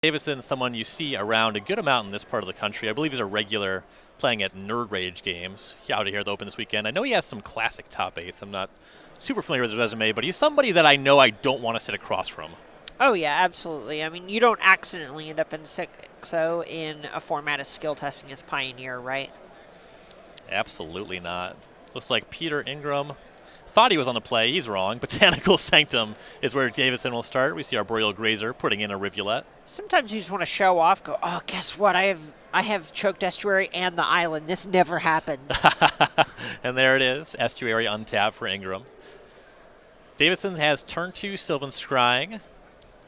Davidson, someone you see around a good amount in this part of the country. I believe he's a regular playing at Nerd Rage games out here at the Open this weekend. I know he has some classic top eights. I'm not super familiar with his resume, but he's somebody that I know I don't want to sit across from. Oh, yeah, absolutely. I mean, you don't accidentally end up in 6-0 in a format as skill testing as Pioneer, right? Absolutely not. Looks like Peter Ingram thought he was on the play. He's wrong. Botanical Sanctum is where Davidson will start. We see our Boreal Grazer putting in a rivulet. Sometimes you just want to show off, go, oh, guess what? I have Choked Estuary and the island. This never happens. And there it is. Estuary untapped for Ingram. Davidson has turn 2 Sylvan Scrying.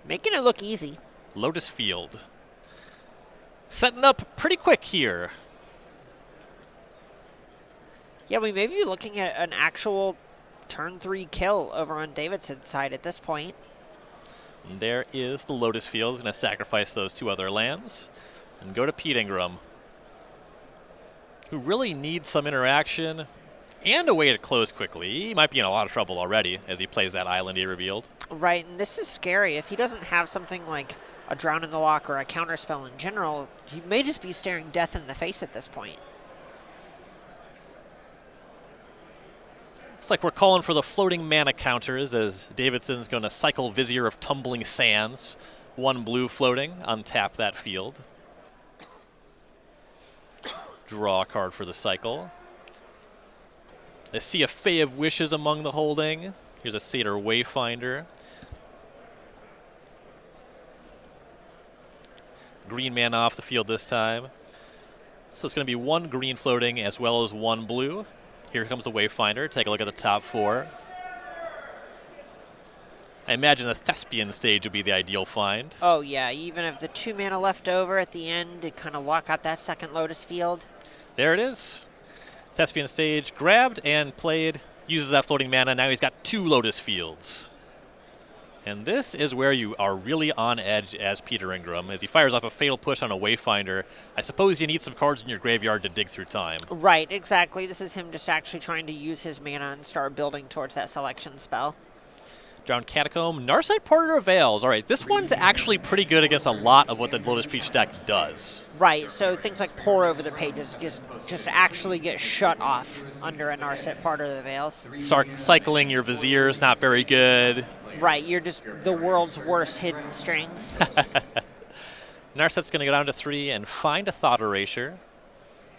Making it look easy. Lotus Field. Setting up pretty quick here. Yeah, we may be looking at an actual turn 3 kill over on Davidson's side at this point. And there is the Lotus Field. He's going to sacrifice those 2 other lands and go to Pete Ingram, who really needs some interaction and a way to close quickly. He might be in a lot of trouble already as he plays that island he revealed. Right, and this is scary. If he doesn't have something like a Drown in the Lock or a counterspell in general, he may just be staring death in the face at this point. Looks like we're calling for the floating mana counters as Davidson's going to cycle Vizier of Tumbling Sands. 1 blue floating, untap that field. Draw a card for the cycle. I see a Fae of Wishes among the holding. Here's a Satyr Wayfinder. Green mana off the field this time. So it's going to be 1 green floating as well as 1 blue. Here comes the Wayfinder. Take a look at the top 4. I imagine the Thespian stage would be the ideal find. Oh, yeah. Even if the 2 mana left over at the end to kind of lock out that second Lotus Field. There it is. Thespian stage grabbed and played. Uses that floating mana. Now he's got 2 Lotus Fields. And this is where you are really on edge as Peter Ingram. As he fires off a Fatal Push on a Wayfinder, I suppose you need some cards in your graveyard to dig through time. Right, exactly. This is him just actually trying to use his mana and start building towards that selection spell. Drowned Catacomb, Narset Porter of Veils. All right, this one's actually pretty good against a lot of what the Lotus Peach deck does. Right, so things like Pour Over the Pages just actually get shut off under a Narset Part of the Veils. Start cycling your Viziers, not very good. Right, you're just the world's worst hidden strings. Narset's going to go down to 3 and find a Thought Erasure.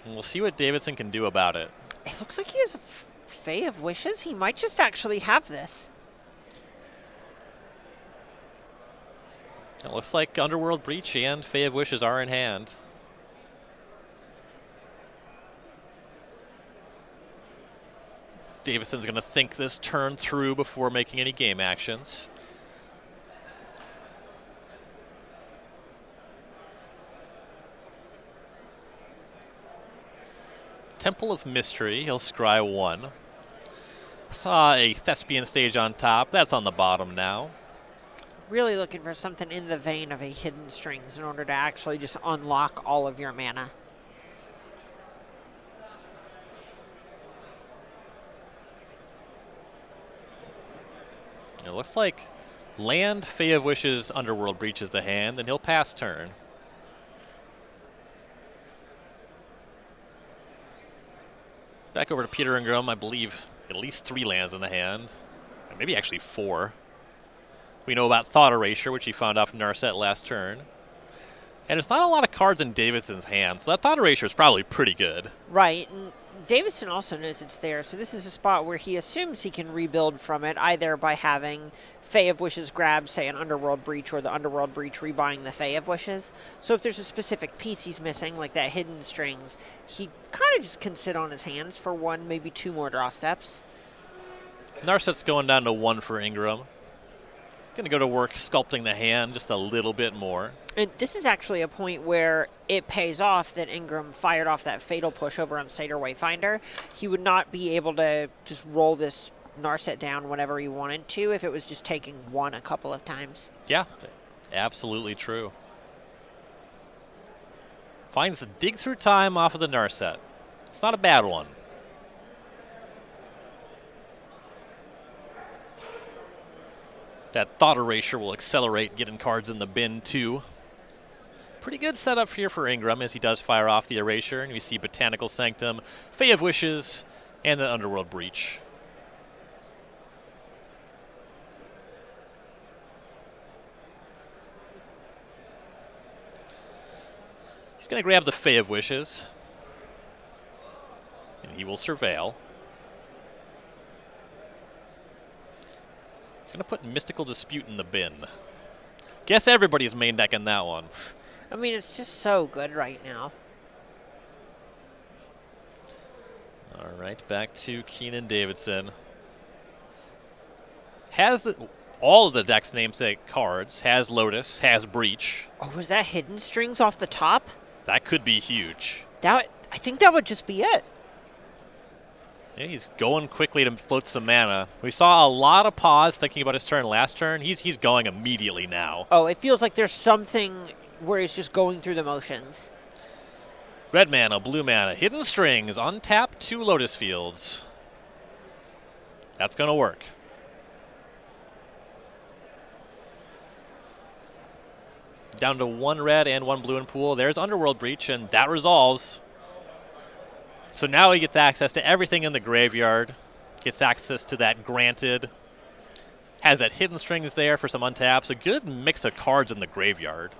And we'll see what Davidson can do about it. It looks like he has a Fae of Wishes. He might just actually have this. It looks like Underworld Breach and Fae of Wishes are in hand. Davidson's going to think this turn through before making any game actions. Temple of Mystery, he'll scry 1. Saw a Thespian stage on top. That's on the bottom now. Really looking for something in the vein of a Hidden Strings in order to actually just unlock all of your mana. It looks like land, Fae of Wishes, Underworld Breach is the hand, and he'll pass turn. Back over to Peter Ingram, I believe at least 3 lands in the hand. Maybe actually 4. We know about Thought Erasure, which he found off Narset last turn. And there's not a lot of cards in Davidson's hand, so that Thought Erasure is probably pretty good. Right, and Davidson also knows it's there, so this is a spot where he assumes he can rebuild from it, either by having Fae of Wishes grab, say, an Underworld Breach, or the Underworld Breach rebuying the Fae of Wishes. So if there's a specific piece he's missing, like that Hidden Strings, he kind of just can sit on his hands for 1, maybe 2 more draw steps. Narset's going down to 1 for Ingram. Going to go to work sculpting the hand just a little bit more. And this is actually a point where it pays off that Ingram fired off that Fatal Push over on Satyr Wayfinder. He would not be able to just roll this Narset down whenever he wanted to if it was just taking 1 a couple of times. Yeah, absolutely true. Finds the dig through time off of the Narset. It's not a bad one. That Thought Erasure will accelerate getting cards in the bin, too. Pretty good setup here for Ingram as he does fire off the Erasure. And we see Botanical Sanctum, Fey of Wishes, and the Underworld Breach. He's going to grab the Fey of Wishes. And he will Surveil. He's going to put Mystical Dispute in the bin. Guess everybody's main deck in that one. I mean, it's just so good right now. All right, back to Keenan Davidson. Has all of the deck's namesake cards. Has Lotus, has Breach. Oh, was that Hidden Strings off the top? That could be huge. I think that would just be it. Yeah, he's going quickly to float some mana. We saw a lot of pause thinking about his turn last turn. He's going immediately now. Oh, it feels like there's something where he's just going through the motions. Red mana, blue mana, Hidden Strings, untap 2 Lotus Fields. That's going to work. Down to 1 red and 1 blue in pool. There's Underworld Breach, and that resolves. So now he gets access to everything in the graveyard. Gets access to that Granted. Has that Hidden Strings there for some untaps. A good mix of cards in the graveyard.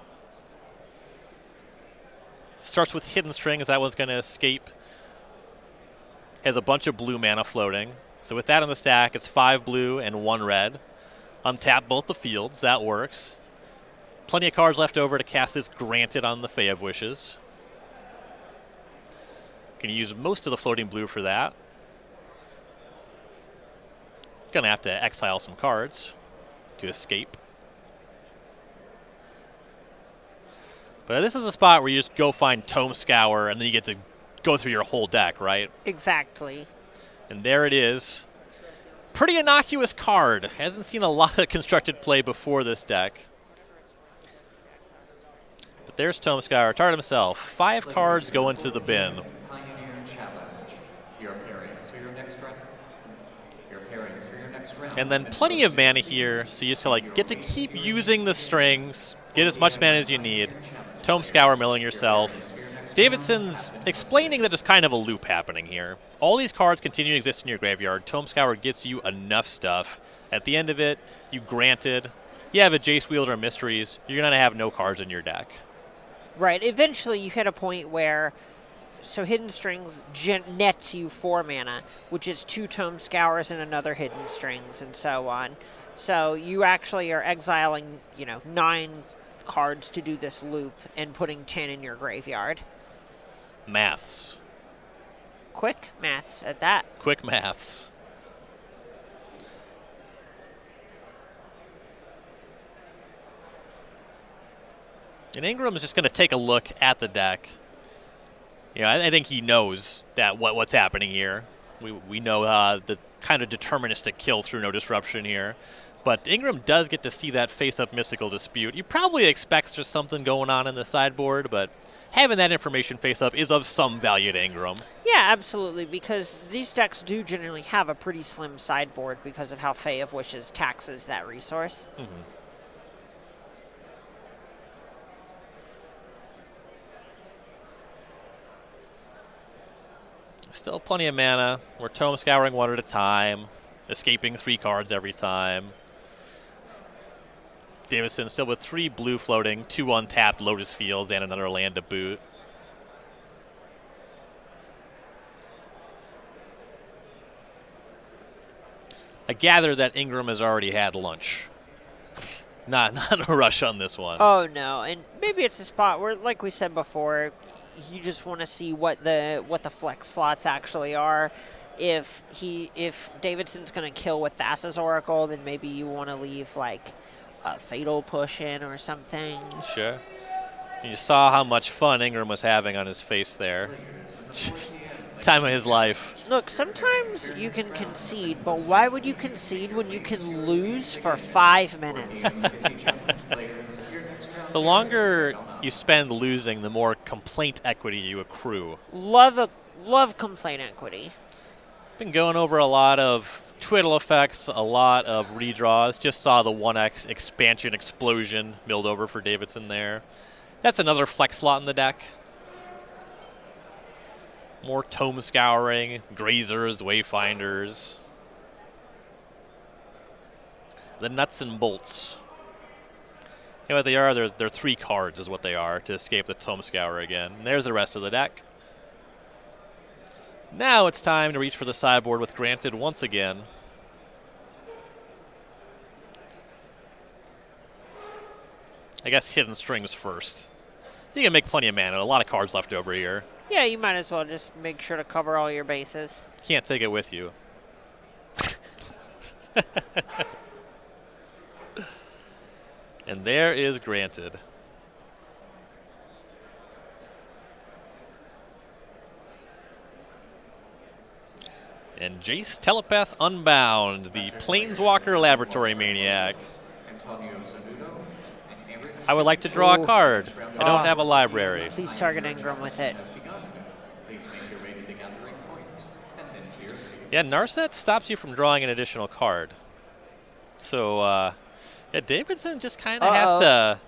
Starts with Hidden Strings. That one's going to escape. Has a bunch of blue mana floating. So with that on the stack, it's 5 blue and 1 red. Untap both the fields. That works. Plenty of cards left over to cast this Granted on the Fey of Wishes. Going to use most of the floating blue for that. Going to have to exile some cards to escape. But this is a spot where you just go find Tome Scour, and then you get to go through your whole deck, right? Exactly. And there it is. Pretty innocuous card. Hasn't seen a lot of constructed play before this deck. But there's Tome Scour, Tard himself. 5 cards go into the bin. And then plenty of mana here, so you just get to keep using the strings, get as much mana as you need. Tome Scour milling yourself. Davidson's explaining that there's kind of a loop happening here. All these cards continue to exist in your graveyard. Tome Scour gets you enough stuff. At the end of it, you Granted. You have a Jace Wielder Mysteries. You're going to have no cards in your deck. Right. Eventually, you hit a point where, so Hidden Strings nets you 4 mana, which is 2 Tome Scours and another Hidden Strings, and so on. So you actually are exiling, 9 cards to do this loop and putting 10 in your graveyard. Maths. Quick maths at that. Quick maths. And Ingram is just going to take a look at the deck. I think he knows that what's happening here. We know the kind of deterministic kill through no disruption here. But Ingram does get to see that face-up Mystical Dispute. You probably expect there's something going on in the sideboard, but having that information face-up is of some value to Ingram. Yeah, absolutely, because these decks do generally have a pretty slim sideboard because of how Fey of Wishes taxes that resource. Mm-hmm. Still plenty of mana. We're Tome Scouring 1 at a time, escaping 3 cards every time. Davidson still with 3 blue floating, 2 untapped Lotus Fields, and another land to boot. I gather that Ingram has already had lunch. Not a rush on this one. Oh, no, and maybe it's a spot where, like we said before, you just want to see what the flex slots actually are. If Davidson's going to kill with Thassa's Oracle, then maybe you want to leave like a Fatal Push in or something. Sure. You saw how much fun Ingram was having on his face there. Just time of his life. Look, sometimes you can concede, but why would you concede when you can lose for 5 minutes? The longer you spend losing, the more complaint equity you accrue. Love complaint equity. Been going over a lot of twiddle effects, a lot of redraws. Just saw the 1x expansion explosion milled over for Davidson there. That's another flex slot in the deck. More Tome Scouring, Grazers, Wayfinders. The Nuts and Bolts. You know what they are? They're 3 cards is what they are to escape the Tome Scourer again. And there's the rest of the deck. Now it's time to reach for the sideboard with Granted once again. I guess Hidden Strings first. You can make plenty of mana. A lot of cards left over here. Yeah, you might as well just make sure to cover all your bases. Can't take it with you. And there is Granted. And Jace Telepath Unbound, the Planeswalker Laboratory Maniac. I would like to draw a card. I don't have a library. Please target Ingram with it. Yeah, Narset stops you from drawing an additional card. So, yeah, Davidson just kind of has to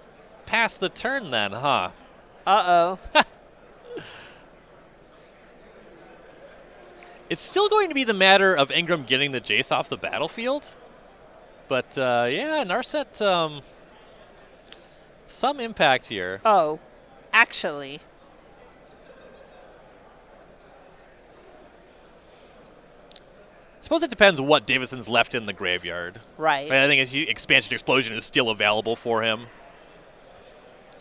pass the turn then, huh? Uh-oh. It's still going to be the matter of Ingram getting the Jace off the battlefield. But, yeah, Narset, some impact here. Oh, actually. Suppose it depends what Davidson's left in the graveyard. Right. I think his Expansion Explosion is still available for him.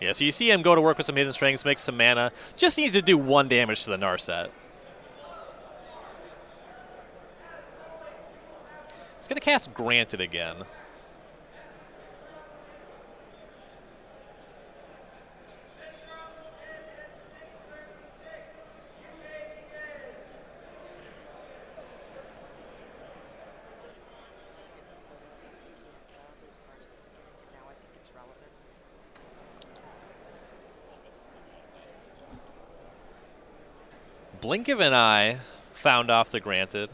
Yeah, so you see him go to work with some Hidden Strings, make some mana. Just needs to do 1 damage to the Narset. He's going to cast Granted again. Blink of an Eye found off the Granted.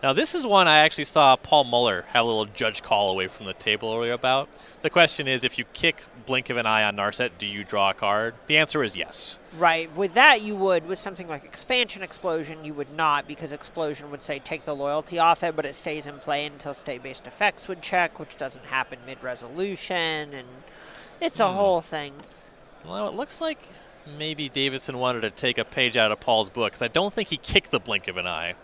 Now this is one I actually saw Paul Muller have a little judge call away from the table earlier about. The question is, if you kick Blink of an Eye on Narset, do you draw a card? The answer is yes. Right. With that, you would. With something like Expansion Explosion, you would not, because Explosion would say take the loyalty off it, but it stays in play until state-based effects would check, which doesn't happen mid-resolution, and it's a whole thing. Well, it looks like maybe Davidson wanted to take a page out of Paul's book, because I don't think he kicked the Blink of an Eye.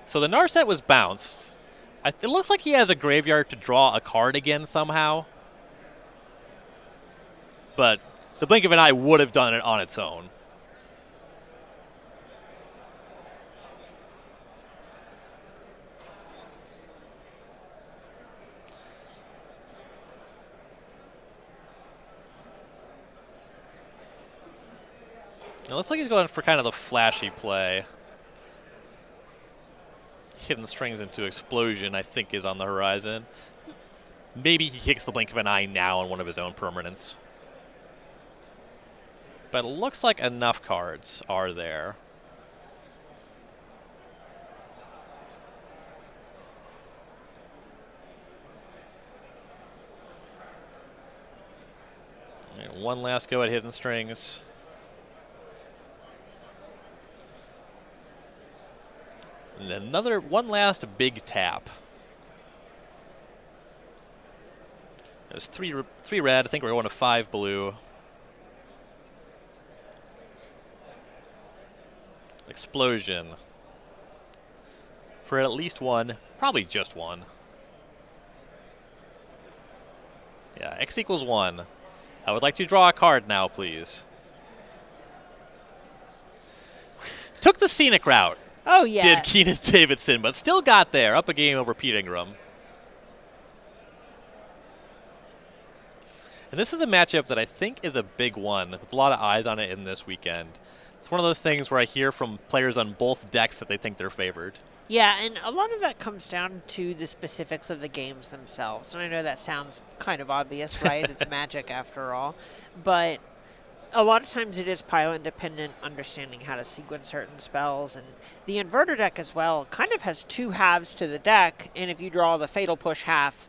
So the Narset was bounced. It looks like he has a graveyard to draw a card again somehow. But the Blink of an Eye would have done it on its own. It looks like he's going for kind of the flashy play. Hidden Strings into Explosion, I think, is on the horizon. Maybe he kicks the Blink of an Eye now on one of his own permanents. But it looks like enough cards are there. And one last go at Hidden Strings. And one last big tap. There's three red. I think we're going to 5 blue. Explosion. For at least 1, probably just 1. Yeah, X equals 1. I would like to draw a card now, please. Took the scenic route. Oh, yeah. Did Keenan Davidson, but still got there. Up a game over Pete Ingram. And this is a matchup that I think is a big one, with a lot of eyes on it in this weekend. It's one of those things where I hear from players on both decks that they think they're favored. Yeah, and a lot of that comes down to the specifics of the games themselves. And I know that sounds kind of obvious, right? It's Magic after all. But a lot of times it is pile-independent, understanding how to sequence certain spells. And the Inverter deck as well kind of has 2 halves to the deck. And if you draw the Fatal Push half,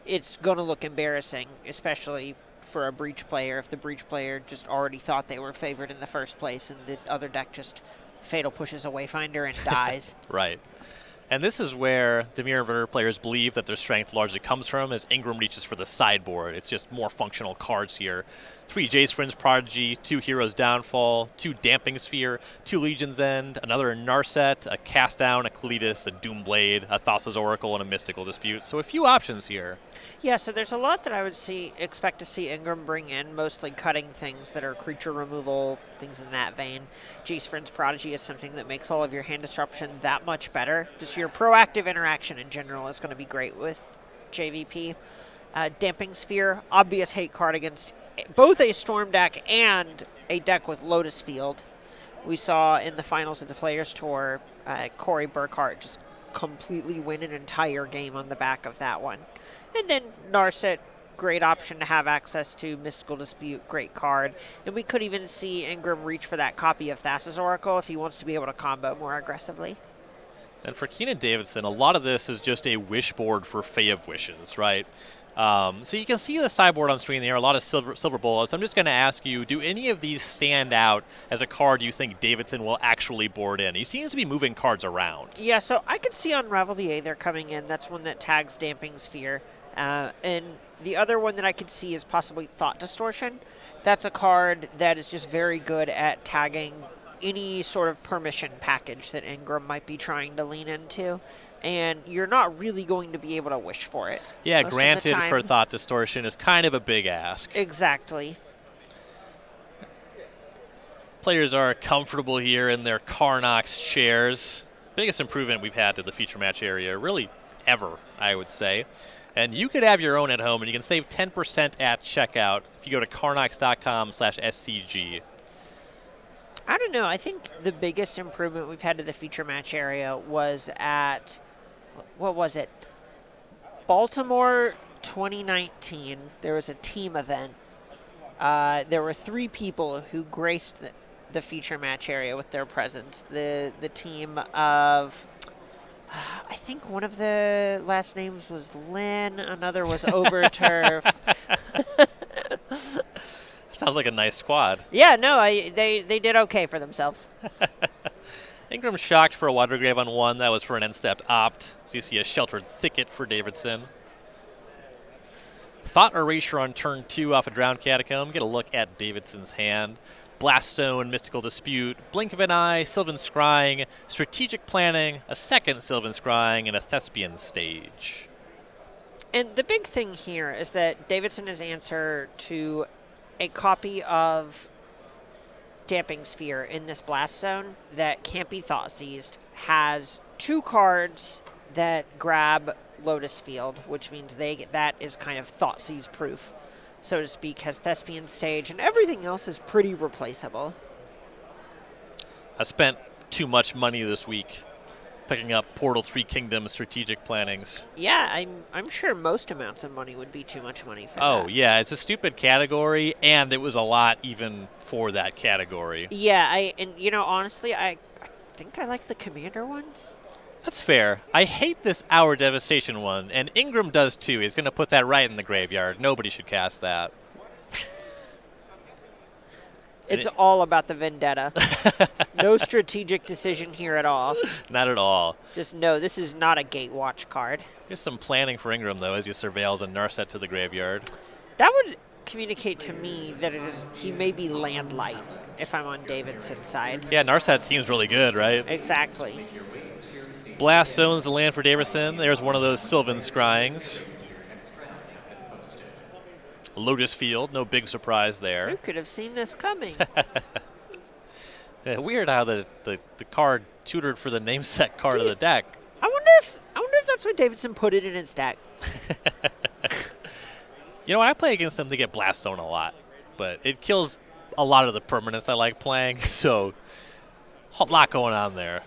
it's going to look embarrassing, especially for a breach player if the breach player just already thought they were favored in the first place and the other deck just fatal pushes a Wayfinder and dies. Right. And this is where the Mirror Inverter players believe that their strength largely comes from, as Ingram reaches for the sideboard. It's just more functional cards here. 3 Jace Vryn's Prodigy, 2 Heroes Downfall, 2 Damping Sphere, 2 Legion's End, another Narset, a Cast Down, a Kalitas, a Doomblade, a Thassa's Oracle, and a Mystical Dispute. So a few options here. Yeah, so there's a lot that I would expect to see Ingram bring in, mostly cutting things that are creature removal, things in that vein. Jace Vryn's Prodigy is something that makes all of your hand disruption that much better. Just your proactive interaction in general is going to be great with JVP. Damping Sphere, obvious hate card against both a Storm deck and a deck with Lotus Field. We saw in the finals of the Players' Tour, Corey Burkhart just completely win an entire game on the back of that one. And then Narset, great option to have access to. Mystical Dispute, great card. And we could even see Ingram reach for that copy of Thassa's Oracle if he wants to be able to combo more aggressively. And for Keenan Davidson, a lot of this is just a wish board for Fae of Wishes, right? So you can see the sideboard on screen there, a lot of silver bullets. I'm just going to ask you, do any of these stand out as a card you think Davidson will actually board in? He seems to be moving cards around. Yeah, so I could see Unravel the Aether coming in. That's one that tags Damping Sphere. And the other one that I could see is possibly Thought Distortion. That's a card that is just very good at tagging any sort of permission package that Ingram might be trying to lean into. And you're not really going to be able to wish for it. Yeah, granted for Thought Distortion is kind of a big ask. Exactly. Players are comfortable here in their Karnox chairs. Biggest improvement we've had to the feature match area, really ever, I would say. And you could have your own at home, and you can save 10% at checkout if you go to karnox.com/SCG. I don't know. I think the biggest improvement we've had to the feature match area was at, what was it? Baltimore 2019. There was a team event. There were 3 people who graced the feature match area with their presence. The team of, I think one of the last names was Lynn, another was Overturf. Sounds like a nice squad. Yeah, no, they did okay for themselves. Ingram shocked for a Watergrave on 1. That was for an end-stepped opt. So you see a Sheltered Thicket for Davidson. Thought Erasure on turn 2 off a Drowned Catacomb. Get a look at Davidson's hand. Blaststone, Mystical Dispute, Blink of an Eye, Sylvan Scrying, Strategic Planning, a second Sylvan Scrying, and a Thespian Stage. And the big thing here is that Davidson is answer to a copy of Damping Sphere in this blast zone that can't be thought seized, has 2 cards that grab Lotus Field, which means that is kind of thought seize proof, so to speak, has Thespian Stage, and everything else is pretty replaceable. I spent too much money this week picking up Portal 3 Kingdom strategic plannings. Yeah, I'm sure most amounts of money would be too much money for that. Oh, yeah, it's a stupid category, and it was a lot even for that category. Yeah, honestly, I think I like the Commander ones. That's fair. I hate this Hour Devastation one, and Ingram does too. He's going to put that right in the graveyard. Nobody should cast that. It's all about the vendetta. No strategic decision here at all. Not at all. Just know this is not a Gatewatch card. Here's some planning for Ingram, though, as he surveils a Narset to the graveyard. That would communicate to me that he may be land light if I'm on Davidson's side. Yeah, Narset seems really good, right? Exactly. Blast zones the land for Davidson. There's one of those Sylvan Scryings. Lotus Field, no big surprise there. Who could have seen this coming? Yeah, weird how the card tutored for the namesake card of the deck. I wonder if that's why Davidson put it in his deck. You know, when I play against them, they get Blast Zone a lot, but it kills a lot of the permanents I like playing, so a lot going on there.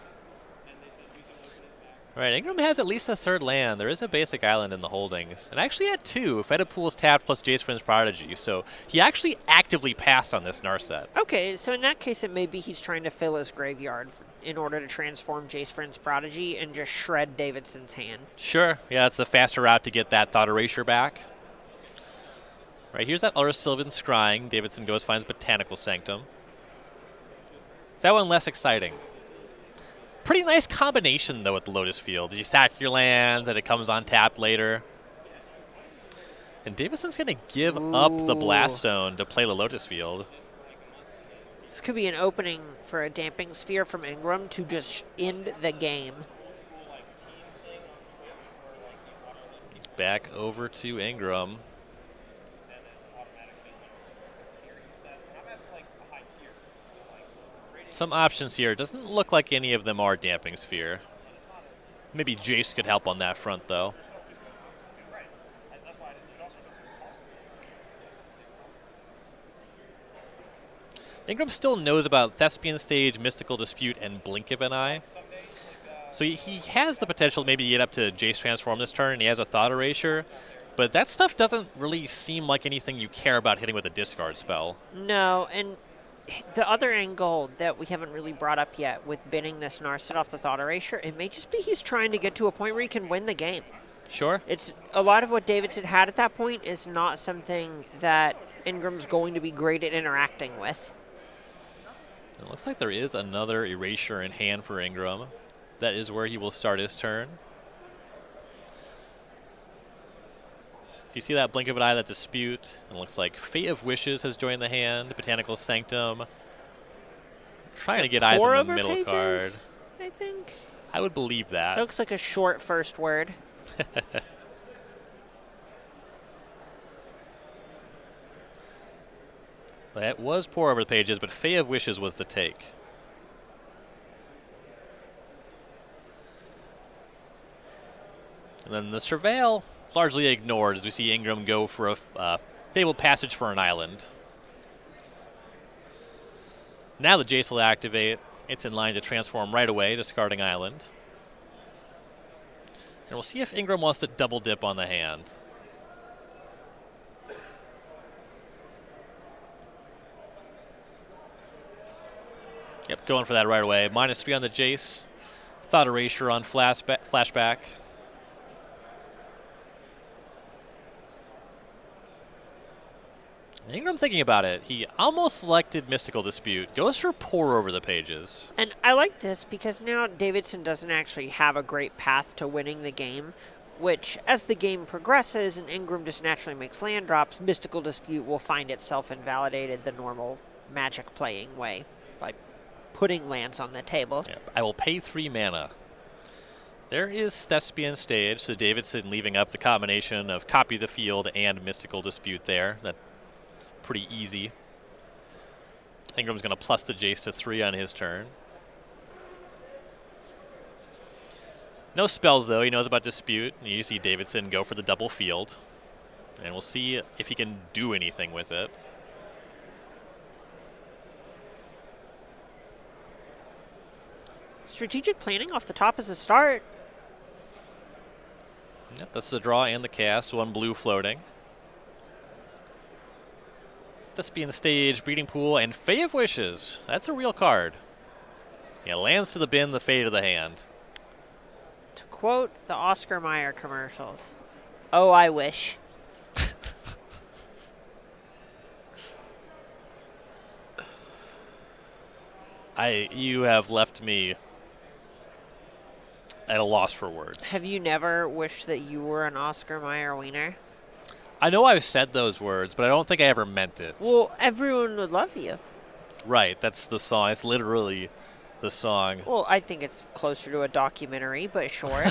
All right, Ingram has at least a 3rd land. There is a basic island in the holdings. And actually had 2. Feta Pool's tapped plus Jace Vryn's Prodigy. So he actually actively passed on this Narset. Okay, so in that case, it may be he's trying to fill his graveyard in order to transform Jace Vryn's Prodigy and just shred Davidson's hand. Sure. Yeah, it's a faster route to get that Thought Erasure back. Right, here's that Ulrich Sylvan Scrying. Davidson goes, finds Botanical Sanctum. That one less exciting. Pretty nice combination, though, with the Lotus Field. You sack your lands, and it comes on tap later. And Davidson's going to give up the Blast Zone to play the Lotus Field. This could be an opening for a Damping Sphere from Ingram to just end the game. Back over to Ingram. Some options here. Doesn't look like any of them are Damping Sphere. Maybe Jace could help on that front, though. Ingram still knows about Thespian Stage, Mystical Dispute, and Blink of an Eye. So he has the potential maybe to get up to Jace Transform this turn, and he has a Thought Erasure. But that stuff doesn't really seem like anything you care about hitting with a discard spell. No, and the other angle that we haven't really brought up yet with binning this Narset off the Thought Erasure, it may just be he's trying to get to a point where he can win the game. Sure. It's a lot of what Davidson had at that point is not something that Ingram's going to be great at interacting with. It looks like there is another Erasure in hand for Ingram. That is where he will start his turn. So you see that Blink of an Eye, that Dispute. It looks like Fate of Wishes has joined the hand. Botanical Sanctum. Trying to get eyes on the middle pages, card. I think. I would believe that. It looks like a short first word. That was Pour Over the Pages, but Fate of Wishes was the take. And then the Surveil largely ignored as we see Ingram go for a Fabled Passage for an island. Now the Jace will activate. It's in line to transform right away, discarding island. And we'll see if Ingram wants to double dip on the hand. Yep, going for that right away. -3 on the Jace. Thought Erasure on flashback. Ingram thinking about it. He almost selected Mystical Dispute. Goes for Pour Over the Pages. And I like this because now Davidson doesn't actually have a great path to winning the game, which as the game progresses and Ingram just naturally makes land drops, Mystical Dispute will find itself invalidated the normal Magic playing way by putting lands on the table. Yep. I will pay 3 mana. There is Thespian Stage, so Davidson leaving up the combination of Copy the Field and Mystical Dispute there. That's pretty easy. Ingram's going to plus the Jace to 3 on his turn. No spells, though. He knows about Dispute. You see Davidson go for the double field. And we'll see if he can do anything with it. Strategic planning off the top is a start. Yep, that's the draw and the cast. 1 blue floating. Thespian Stage, Breeding Pool, and Fate of Wishes. That's a real card. Yeah, lands to the bin, the fate of the hand. To quote the Oscar Mayer commercials, "Oh, I wish." You have left me at a loss for words. Have you never wished that you were an Oscar Mayer wiener? I know I've said those words, but I don't think I ever meant it. Well, everyone would love you. Right, that's the song. It's literally the song. Well, I think it's closer to a documentary, but sure.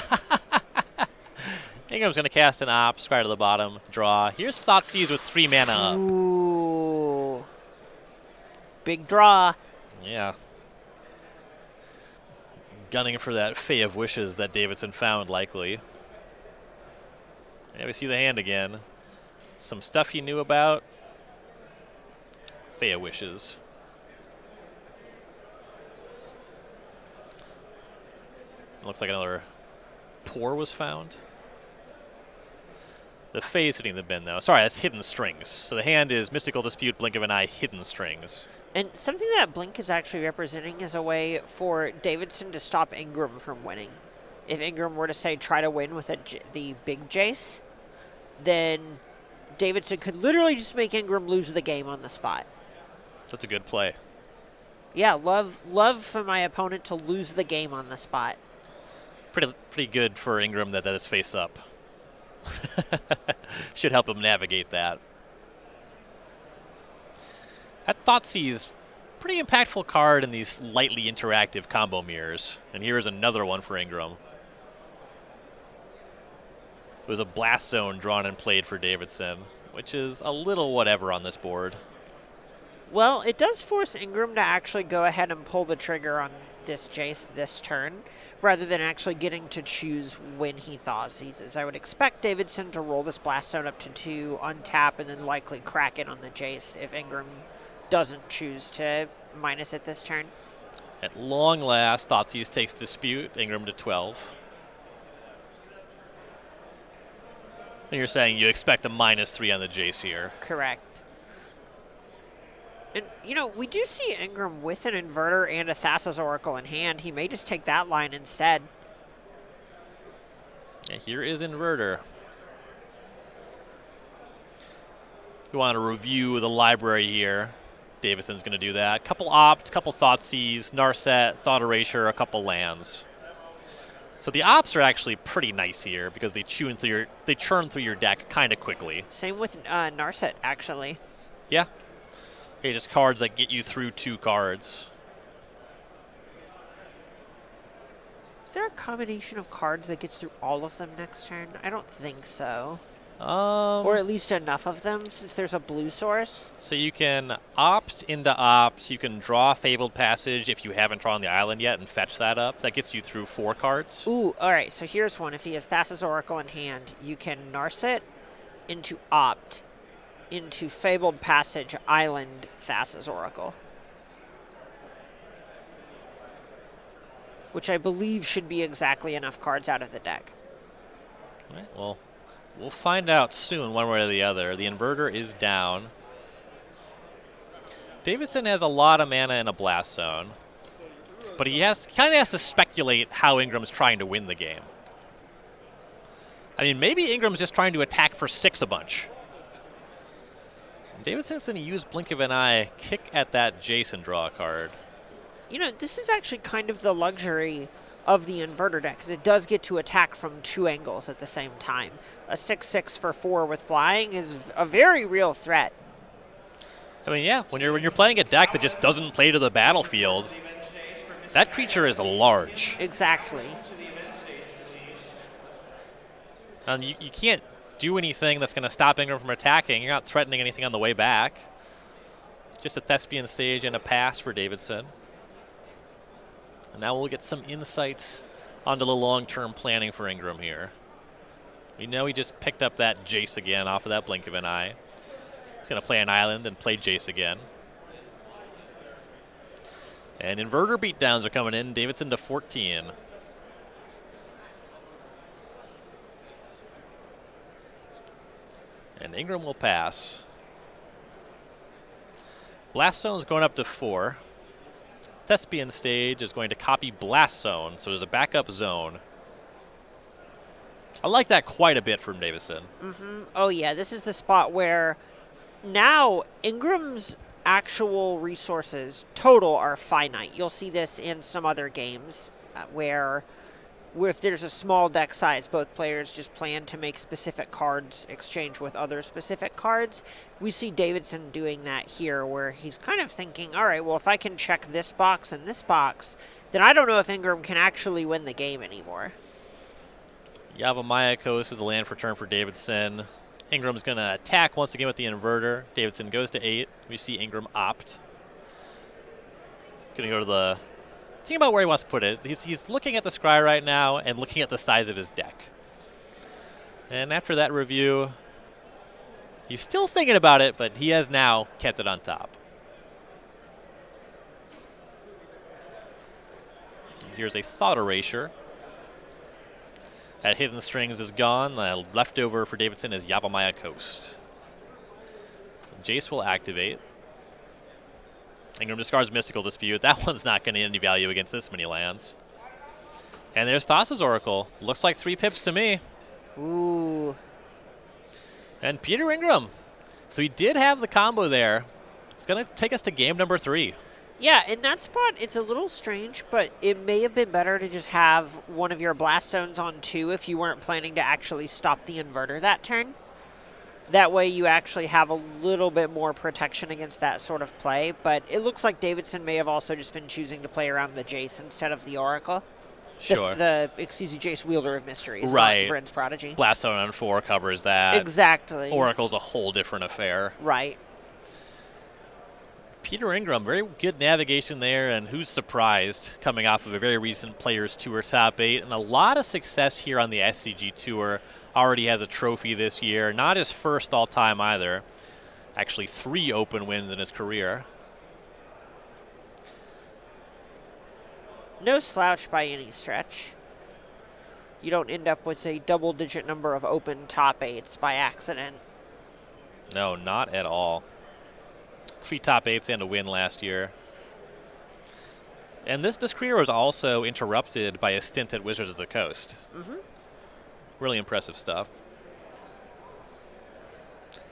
Ingram's going to cast an op, scry to the bottom, draw. Here's Thoughtseize with 3 mana up. Ooh. Big draw. Yeah. Gunning for that Fate of Wishes that Davidson found, likely. Yeah, we see the hand again. Some stuff he knew about. Fate of Wishes. Looks like another Pour was found. The Fae is hitting the bin, though. Sorry, that's Hidden Strings. So the hand is Mystical Dispute, Blink of an Eye, Hidden Strings. And something that Blink is actually representing is a way for Davidson to stop Ingram from winning. If Ingram were to, say, try to win with the big Jace, then Davidson could literally just make Ingram lose the game on the spot. That's a good play. Yeah, love for my opponent to lose the game on the spot. Pretty good for Ingram that is face up. Should help him navigate that. That Thoughtseize, pretty impactful card in these lightly interactive combo mirrors. And here is another one for Ingram. It was a Blast Zone drawn and played for Davidson, which is a little whatever on this board. Well, it does force Ingram to actually go ahead and pull the trigger on this Jace this turn, rather than actually getting to choose when he Thoughtseizes. I would expect Davidson to roll this Blast Zone up to 2, untap, and then likely crack it on the Jace if Ingram doesn't choose to minus it this turn. At long last, Thoughtseize takes Dispute, Ingram to 12. And you're saying you expect a -3 on the Jace here. Correct. And, you know, we do see Ingram with an Inverter and a Thassa's Oracle in hand. He may just take that line instead. Yeah, here is Inverter. You want to review the library here. Davidson's going to do that. Couple Opt, couple Thoughtseize, Narset, Thought Erasure, a couple lands. So the Ops are actually pretty nice here because they churn through your deck kind of quickly. Same with Narset, actually. Yeah. Okay, just cards that get you through 2 cards. Is there a combination of cards that gets through all of them next turn? I don't think so. Or at least enough of them, since there's a blue source. So you can opt into Opt. You can draw Fabled Passage if you haven't drawn the island yet and fetch that up. That gets you through 4 cards. Ooh, all right. So here's one. If he has Thassa's Oracle in hand, you can Narset into Opt, into Fabled Passage, Island, Thassa's Oracle. Which I believe should be exactly enough cards out of the deck. All right, well, we'll find out soon one way or the other. The Inverter is down. Davidson has a lot of mana in a Blast Zone, but he kind of has to speculate how Ingram's trying to win the game. I mean, maybe Ingram's just trying to attack for 6 a bunch. Davidson's going to use Blink of an Eye, kick at that Jason draw card. You know, this is actually kind of the luxury of the Inverter deck, because it does get to attack from 2 angles at the same time. A 6/6 for 4 with flying is a very real threat. I mean, yeah, when you're playing a deck that just doesn't play to the battlefield, that creature is large. Exactly. And you can't do anything that's going to stop Ingram from attacking. You're not threatening anything on the way back. Just a Thespian stage and a pass for Davidson. And now we'll get some insights onto the long-term planning for Ingram here. We know he just picked up that Jace again off of that Blink of an Eye. He's going to play an island and play Jace again. And Inverter beatdowns are coming in. Davidson to 14. And Ingram will pass. Blast Zone's going up to 4. Thespian stage is going to copy Blast Zone, so there's a backup zone. I like that quite a bit from Davidson. Oh, yeah, this is the spot where now Ingram's actual resources total are finite. You'll see this in some other games where if there's a small deck size, both players just plan to make specific cards exchange with other specific cards. We see Davidson doing that here, where he's kind of thinking, all right, well, if I can check this box and this box, then I don't know if Ingram can actually win the game anymore. Yavimaya Coast is the land for turn for Davidson. Ingram's going to attack once again with the Inverter. Davidson goes to 8. We see Ingram opt. Going to go to the... Think about where he wants to put it. He's looking at the scry right now and looking at the size of his deck. And after that review, he's still thinking about it, but he has now kept it on top. Here's a Thought Erasure. That Hidden Strings is gone. Left over for Davidson is Yavimaya Coast. Jace will activate. Ingram discards Mystical Dispute. That one's not going to any value against this many lands. And there's Thassa's Oracle. Looks like 3 pips to me. Ooh. And Peter Ingram. So he did have the combo there. It's going to take us to game number 3. Yeah, in that spot, it's a little strange, but it may have been better to just have one of your blast zones on 2 if you weren't planning to actually stop the inverter that turn. That way you actually have a little bit more protection against that sort of play, but it looks like Davidson may have also just been choosing to play around the Jace instead of the Oracle. Sure. Jace, Wielder of Mysteries, right. Not Vryn's Prodigy. Blast Zone on 4 covers that. Exactly. Oracle's a whole different affair. Right. Peter Ingram, very good navigation there, and who's surprised coming off of a very recent Players Tour top 8, and a lot of success here on the SCG Tour. Already has a trophy this year. Not his first all-time either. Actually 3 open wins in his career. No slouch by any stretch. You don't end up with a double-digit number of open top 8s by accident. No, not at all. 3 top 8s and a win last year. And this career was also interrupted by a stint at Wizards of the Coast. Mm-hmm. Really impressive stuff.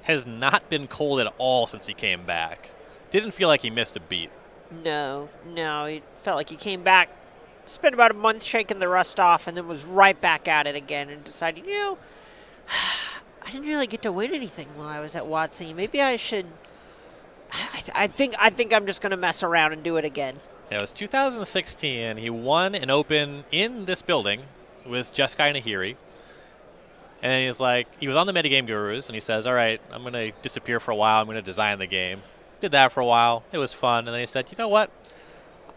Has not been cold at all since he came back. Didn't feel like he missed a beat. No. It felt like he came back, spent about a month shaking the rust off, and then was right back at it again and decided, I didn't really get to win anything while I was at WotC. Maybe I should... I think I'm just going to mess around and do it again. Yeah, it was 2016. He won an Open in this building with Jeskai Nahiri. And he's like, he was on the Metagame Gurus, and he says, all right, I'm going to disappear for a while. I'm going to design the game. Did that for a while. It was fun. And then he said, you know what?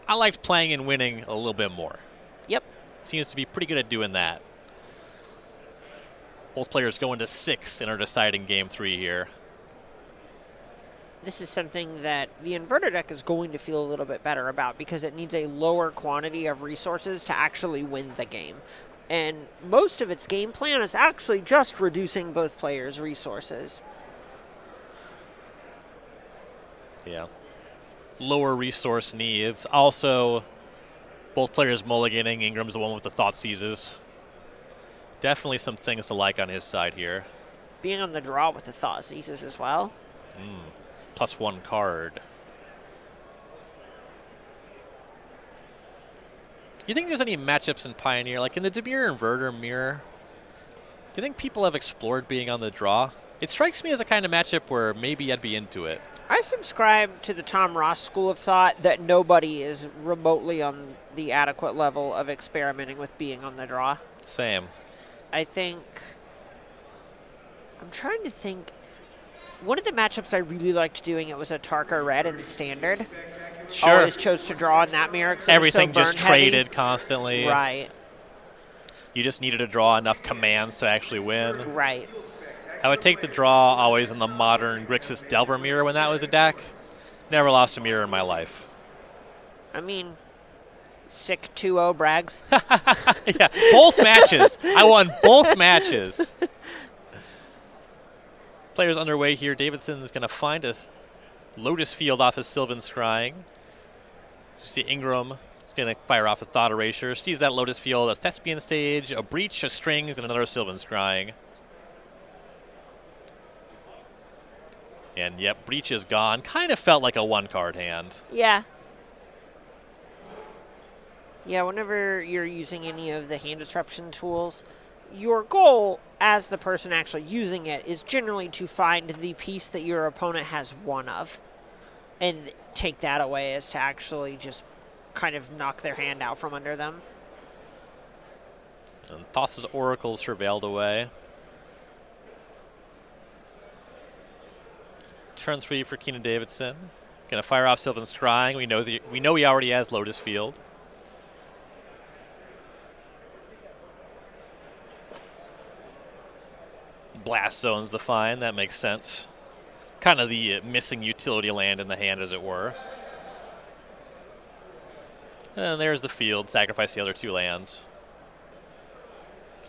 I liked playing and winning a little bit more. Yep. Seems to be pretty good at doing that. Both players go into 6 and are deciding game 3 here. This is something that the Inverter deck is going to feel a little bit better about because it needs a lower quantity of resources to actually win the game. And most of its game plan is actually just reducing both players' resources. Yeah. Lower resource needs. Also, both players mulliganing. Ingram's the one with the Thought Seizes. Definitely some things to like on his side here. Being on the draw with the Thought Seizes as well. +1 card. You think there's any matchups in Pioneer? Like in the Dimir Inverter mirror, do you think people have explored being on the draw? It strikes me as a kind of matchup where maybe I'd be into it. I subscribe to the Tom Ross school of thought that nobody is remotely on the adequate level of experimenting with being on the draw. Same. I think... I'm trying to think... One of the matchups I really liked doing it was a Tarka Red in Standard. Sure. Always chose to draw in that mirror. Everything so just traded constantly. Right. You just needed to draw enough commands to actually win. Right. I would take the draw always in the modern Grixis Delver mirror when that was a deck. Never lost a mirror in my life. I mean, sick 2-0 brags. Yeah, both matches. I won both matches. Players underway here. Davidson is going to find a Lotus Field off his Sylvan Scrying. You see Ingram is going to fire off a Thought Erasure. Sees that Lotus Field, a Thespian Stage, a Breach, a Strings, and another Sylvan Scrying. And yep, Breach is gone. Kind of felt like a 1-card hand. Yeah. Yeah, whenever you're using any of the hand disruption tools, your goal as the person actually using it is generally to find the piece that your opponent has one of and take that away as to actually just kind of knock their hand out from under them. And tosses Oracles surveilled away. Turn 3 for Keenan Davidson. Going to fire off Sylvan Scrying. We know he already has Lotus Field. Blast Zone's the find. That makes sense. Kind of the missing utility land in the hand, as it were. And there's the field. Sacrifice the other 2 lands.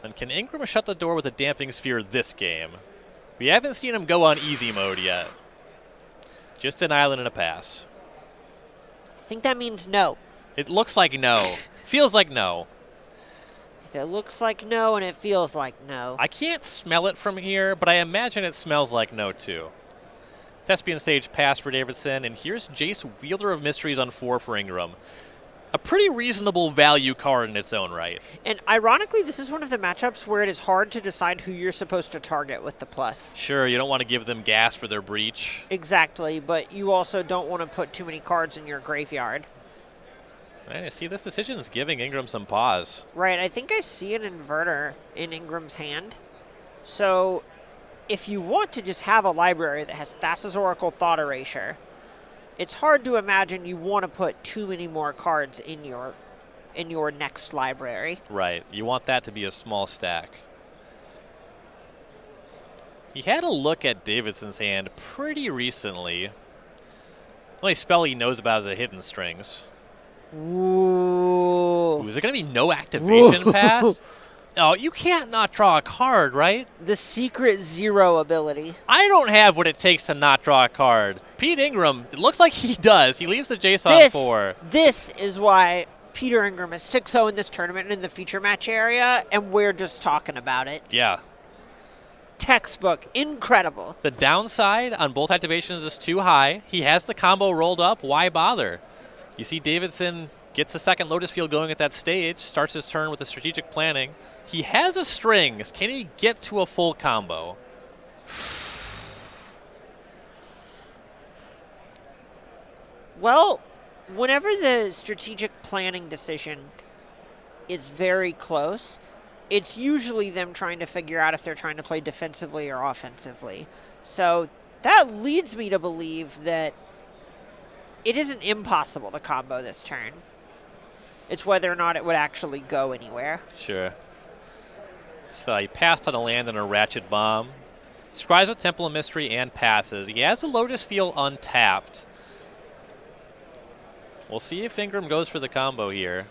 And can Ingram shut the door with a Damping Sphere this game? We haven't seen him go on easy mode yet. Just an island and a pass. think that means no. It looks like no. Feels like no. If it looks like no and it feels like no. I can't smell it from here, but I imagine it smells like no, too. Thespian Stage pass for Davidson, and here's Jace, Wielder of Mysteries on 4 for Ingram. A pretty reasonable value card in its own right. And ironically, this is one of the matchups where it is hard to decide who you're supposed to target with the plus. Sure, you don't want to give them gas for their breach. Exactly, but you also don't want to put too many cards in your graveyard. I see this decision is giving Ingram some pause. Right, I think I see an inverter in Ingram's hand. So if you want to just have a library that has Thassa's Oracle, Thought Erasure, it's hard to imagine you want to put too many more cards in your next library. Right. You want that to be a small stack. He had a look at Davidson's hand pretty recently. The only spell he knows about is the Hidden Strings. Ooh. Is there going to be no activation pass? Oh, you can't not draw a card, right? The secret 0 ability. I don't have what it takes to not draw a card. Pete Ingram, it looks like he does. He leaves the Jace on 4. This is why Peter Ingram is 6-0 in this tournament and in the feature match area, and we're just talking about it. Yeah. Textbook. Incredible. The downside on both activations is too high. He has the combo rolled up. Why bother? You see Davidson gets the second Lotus Field going at that stage, starts his turn with the strategic planning. He has a strings. Can he get to a full combo? Well, whenever the strategic planning decision is very close, it's usually them trying to figure out if they're trying to play defensively or offensively. So that leads me to believe that it isn't impossible to combo this turn. It's whether or not it would actually go anywhere. Sure. So he passed on a land and a Ratchet Bomb. Scries with Temple of Mystery and passes. He has a Lotus Field untapped. We'll see if Ingram goes for the combo here.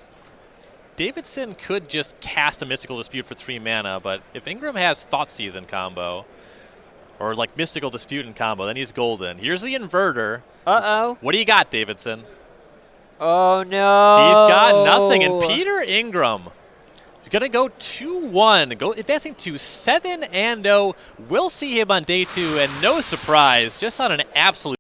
Davidson could just cast a Mystical Dispute for 3 mana, but if Ingram has Thoughtseize in combo, or like Mystical Dispute in combo, then he's golden. Here's the inverter. Uh-oh. What do you got, Davidson? Oh, no. He's got nothing, and Peter Ingram is going to go 2-1, advancing to 7-0. We'll see him on day 2, and no surprise, just on an absolute